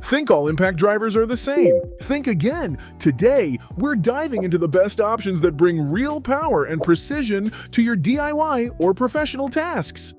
Think all impact drivers are the same. Think again. Today, we're diving into the best options that bring real power and precision to your DIY or professional tasks.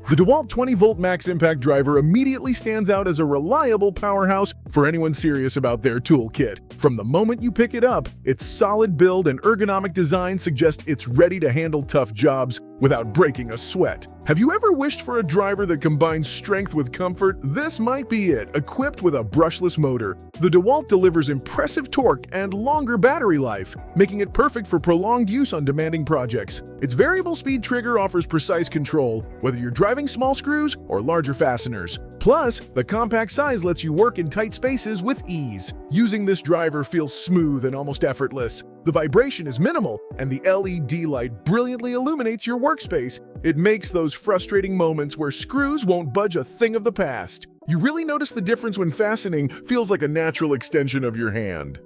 The DeWalt 20-volt max impact driver immediately stands out as a reliable powerhouse for anyone serious about their toolkit. From the moment you pick it up, its solid build and ergonomic design suggest it's ready to handle tough jobs without breaking a sweat. Have you ever wished for a driver that combines strength with comfort? This might be it. Equipped with a brushless motor, the DeWalt delivers impressive torque and longer battery life, making it perfect for prolonged use on demanding projects. Its variable speed trigger offers precise control, whether you're driving small screws or larger fasteners. Plus, the compact size lets you work in tight spaces with ease. Using this driver feels smooth and almost effortless. The vibration is minimal, and the LED light brilliantly illuminates your workspace. It makes those frustrating moments where screws won't budge a thing of the past. You really notice the difference when fastening feels like a natural extension of your hand.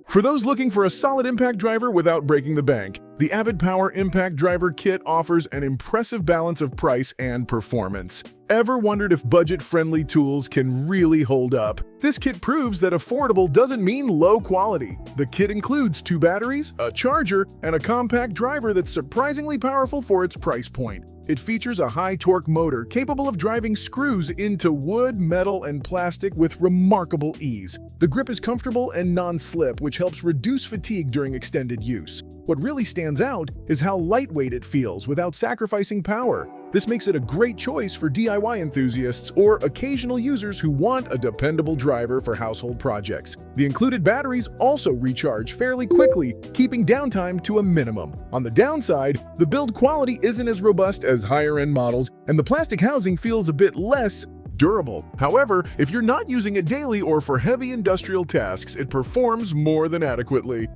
For those looking for a solid impact driver without breaking the bank, the Avid Power Impact Driver Kit offers an impressive balance of price and performance. Ever wondered if budget-friendly tools can really hold up? This kit proves that affordable doesn't mean low quality. The kit includes 2 batteries, a charger, and a compact driver that's surprisingly powerful for its price point. It features a high-torque motor capable of driving screws into wood, metal, and plastic with remarkable ease. The grip is comfortable and non-slip, which helps reduce fatigue during extended use. What really stands out is how lightweight it feels without sacrificing power. This makes it a great choice for DIY enthusiasts or occasional users who want a dependable driver for household projects. The included batteries also recharge fairly quickly, keeping downtime to a minimum. On the downside, the build quality isn't as robust as higher-end models, and the plastic housing feels a bit less durable. However, if you're not using it daily or for heavy industrial tasks, it performs more than adequately.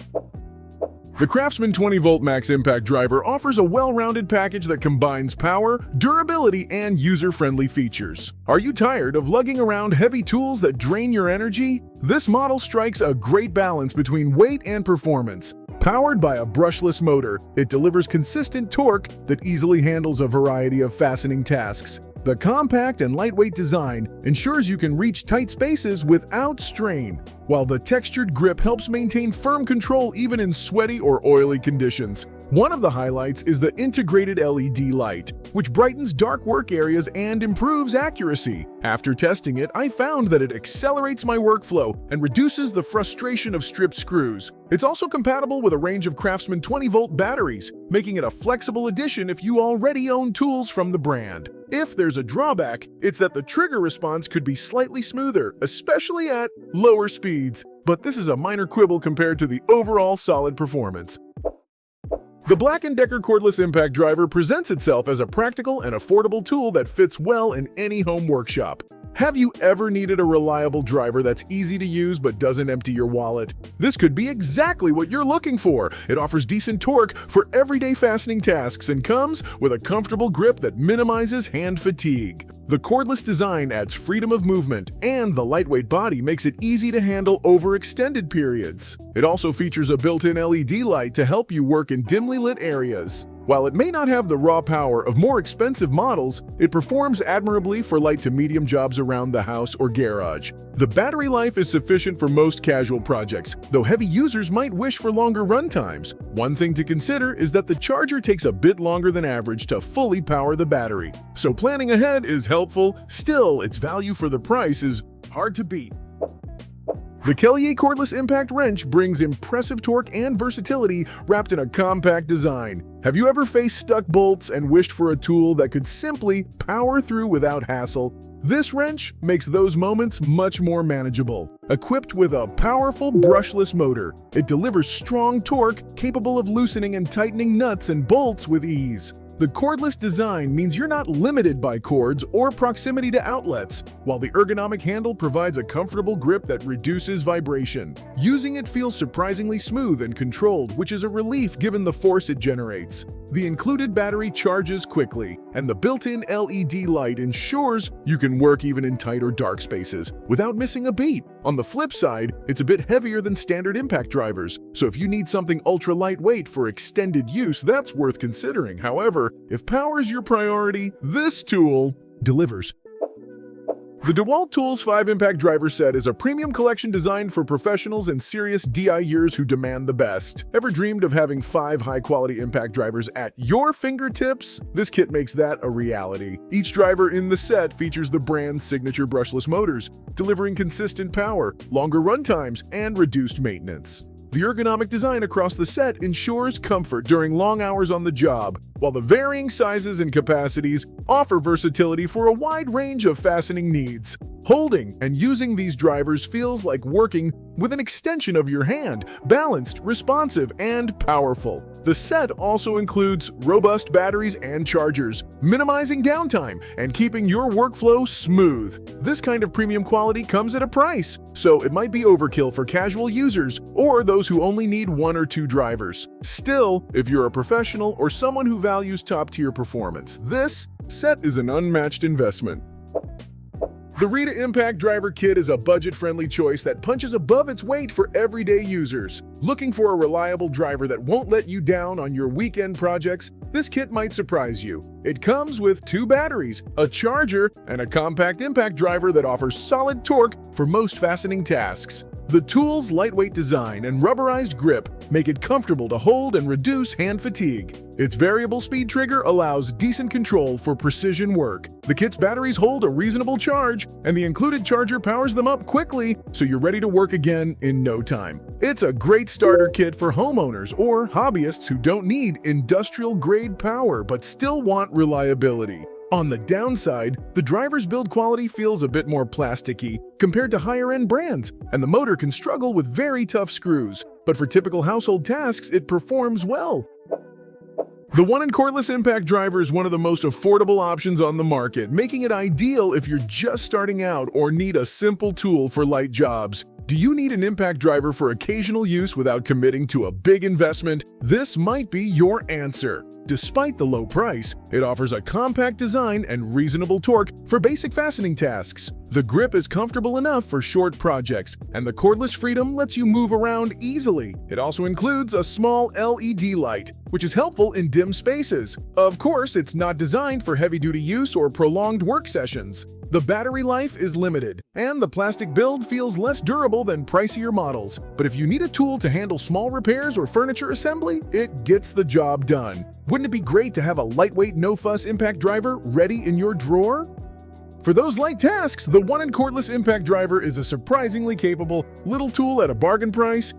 The Craftsman 20-volt max impact driver offers a well-rounded package that combines power, durability, and user-friendly features. Are you tired of lugging around heavy tools that drain your energy? This model strikes a great balance between weight and performance. Powered by a brushless motor, it delivers consistent torque that easily handles a variety of fastening tasks. The compact and lightweight design ensures you can reach tight spaces without strain, while the textured grip helps maintain firm control even in sweaty or oily conditions. One of the highlights is the integrated LED light, which brightens dark work areas and improves accuracy. After testing it, I found that it accelerates my workflow and reduces the frustration of stripped screws. It's also compatible with a range of Craftsman 20-volt batteries, making it a flexible addition if you already own tools from the brand. If there's a drawback, it's that the trigger response could be slightly smoother, especially at lower speeds. But this is a minor quibble compared to the overall solid performance. The Black & Decker cordless impact driver presents itself as a practical and affordable tool that fits well in any home workshop. Have you ever needed a reliable driver that's easy to use but doesn't empty your wallet? This could be exactly what you're looking for. It offers decent torque for everyday fastening tasks and comes with a comfortable grip that minimizes hand fatigue. The cordless design adds freedom of movement, and the lightweight body makes it easy to handle over extended periods. It also features a built-in LED light to help you work in dimly lit areas. While it may not have the raw power of more expensive models, it performs admirably for light to medium jobs around the house or garage. The battery life is sufficient for most casual projects, though heavy users might wish for longer run times. One thing to consider is that the charger takes a bit longer than average to fully power the battery, so planning ahead is helpful. Still, its value for the price is hard to beat. The Kelly cordless impact wrench brings impressive torque and versatility wrapped in a compact design. Have you ever faced stuck bolts and wished for a tool that could simply power through without hassle? This wrench makes those moments much more manageable. Equipped with a powerful brushless motor, it delivers strong torque capable of loosening and tightening nuts and bolts with ease. The cordless design means you're not limited by cords or proximity to outlets, while the ergonomic handle provides a comfortable grip that reduces vibration. Using it feels surprisingly smooth and controlled, which is a relief given the force it generates. The included battery charges quickly, and the built-in LED light ensures you can work even in tight or dark spaces without missing a beat. On the flip side, it's a bit heavier than standard impact drivers, so if you need something ultra-lightweight for extended use, that's worth considering. However, if power is your priority, this tool delivers. The DeWalt Tools 5 Impact Driver Set is a premium collection designed for professionals and serious DIYers who demand the best. Ever dreamed of having 5 high-quality impact drivers at your fingertips? This kit makes that a reality. Each driver in the set features the brand's signature brushless motors, delivering consistent power, longer run times, and reduced maintenance. The ergonomic design across the set ensures comfort during long hours on the job, while the varying sizes and capacities offer versatility for a wide range of fastening needs. Holding and using these drivers feels like working with an extension of your hand, balanced, responsive, and powerful. The set also includes robust batteries and chargers, minimizing downtime and keeping your workflow smooth. This kind of premium quality comes at a price, so it might be overkill for casual users or those who only need 1 or 2 drivers. Still, if you're a professional or someone who values top-tier performance, this set is an unmatched investment. The Rita Impact Driver Kit is a budget-friendly choice that punches above its weight for everyday users. Looking for a reliable driver that won't let you down on your weekend projects? This kit might surprise you. It comes with 2 batteries, a charger, and a compact impact driver that offers solid torque for most fastening tasks. The tool's lightweight design and rubberized grip make it comfortable to hold and reduce hand fatigue. Its variable speed trigger allows decent control for precision work. The kit's batteries hold a reasonable charge, and the included charger powers them up quickly, so you're ready to work again in no time. It's a great starter kit for homeowners or hobbyists who don't need industrial-grade power but still want reliability. On the downside, the driver's build quality feels a bit more plasticky compared to higher-end brands, and the motor can struggle with very tough screws. But for typical household tasks, it performs well. The one-in cordless impact driver is one of the most affordable options on the market, making it ideal if you're just starting out or need a simple tool for light jobs. Do you need an impact driver for occasional use without committing to a big investment? This might be your answer. Despite the low price, it offers a compact design and reasonable torque for basic fastening tasks. The grip is comfortable enough for short projects, and the cordless freedom lets you move around easily. It also includes a small LED light, which is helpful in dim spaces. Of course, it's not designed for heavy-duty use or prolonged work sessions. The battery life is limited, and the plastic build feels less durable than pricier models. But if you need a tool to handle small repairs or furniture assembly, it gets the job done. Wouldn't it be great to have a lightweight, no-fuss impact driver ready in your drawer? For those light tasks, the one-in cordless impact driver is a surprisingly capable little tool at a bargain price.